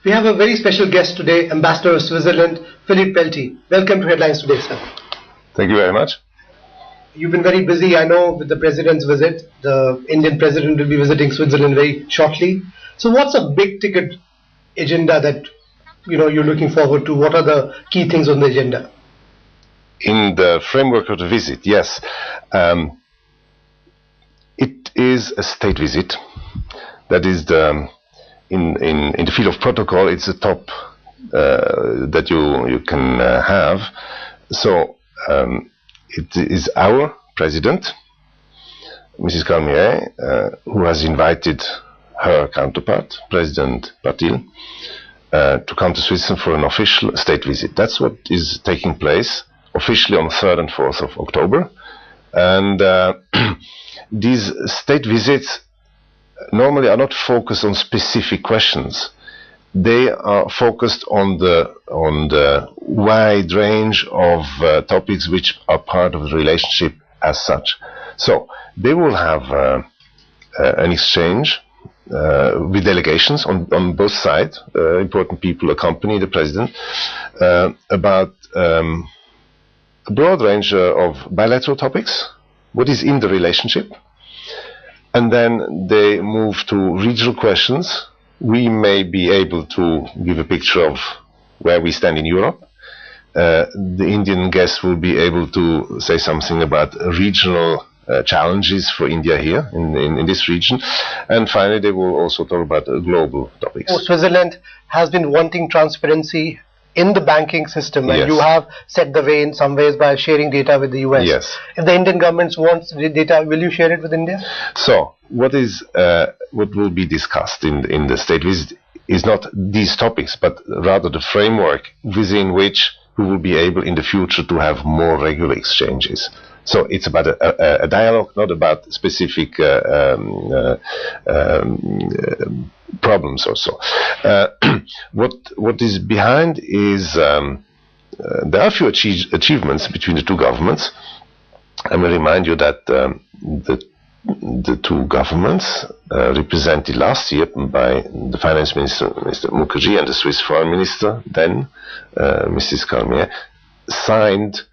We have a very special guest today, Ambassador of Switzerland, Phillip Welti. Welcome to Headlines Today, sir. Thank you very much. You've been very busy, I know, with the President's visit. The Indian President will be visiting Switzerland very shortly. So what's a big ticket agenda that you're looking forward to? What are the key things on the agenda? In the framework of the visit, yes. It is a state visit. That is in the field of protocol, it's the top that you can have. So it is our president, Mrs. Calmier, who has invited her counterpart, President Patil, to come to Switzerland for an official state visit. That's what is taking place officially on 3rd and 4th of October. And these state visits normally are not focused on specific questions. They are focused on the wide range of topics which are part of the relationship as such. So they will have an exchange with delegations on both sides. Important people accompany the president about a broad range of bilateral topics, what is in the relationship, and then they move to regional questions. We may be able to give a picture of where we stand in Europe. The Indian guests will be able to say something about regional challenges for India here in this region. And finally, they will also talk about global topics. Switzerland has been wanting transparency in the banking system, and you have set the way in some ways by sharing data with the US. Yes. If the Indian government wants the data, will you share it with India? So what will be discussed in the state visit is not these topics, but rather the framework within which we will be able in the future to have more regular exchanges. So it's about a dialogue, not about specific problems or so. What is behind is there are a few achievements between the two governments. I will remind you that the two governments represented last year by the Finance Minister, Mr. Mukherjee, and the Swiss Foreign Minister, then Mrs. Calmier, signed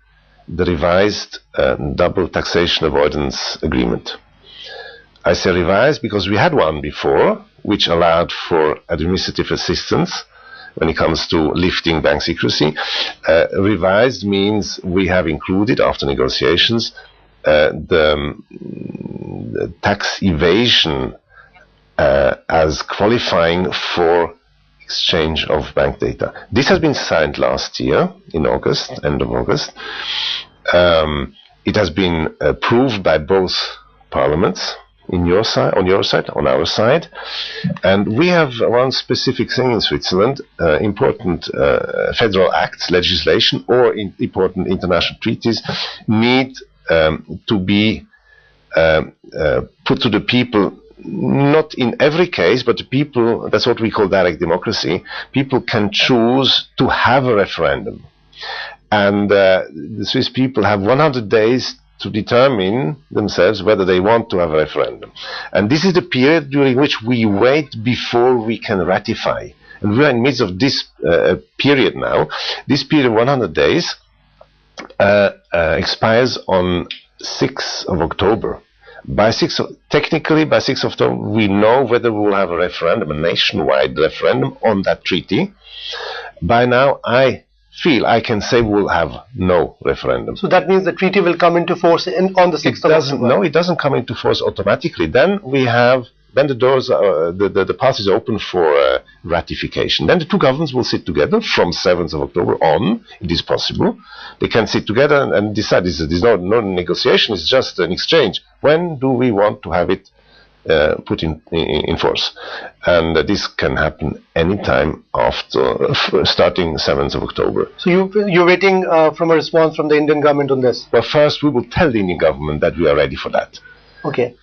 the revised double taxation avoidance agreement. I say revised because we had one before, which allowed for administrative assistance when it comes to lifting bank secrecy. Revised means we have included, after negotiations, the tax evasion as qualifying for exchange of bank data. This has been signed last year in August, end of August. It has been approved by both parliaments, on your side, on our side, and we have one specific thing in Switzerland: important federal acts, legislation, or important international treaties need to be put to the people. Not in every case, but the people, that's what we call direct democracy. People can choose to have a referendum. And the Swiss people have 100 days to determine themselves whether they want to have a referendum. And this is the period during which we wait before we can ratify. And we are in the midst of this period now. This period of 100 days expires on 6th of October. Technically, by 6th of October, we know whether we will have a referendum, a nationwide referendum on that treaty. By now, I feel I can say we'll have no referendum. So that means the treaty will come into force on the 6th of October? No, it doesn't come into force automatically. Then the doors, the path is open for ratification. Then the two governments will sit together from 7th of October on. It is possible. They can sit together and decide. There's no negotiation. It's just an exchange. When do we want to have it put in force? And this can happen anytime after starting 7th of October. So you're waiting from a response from the Indian government on this? Well, first we will tell the Indian government that we are ready for that. Okay.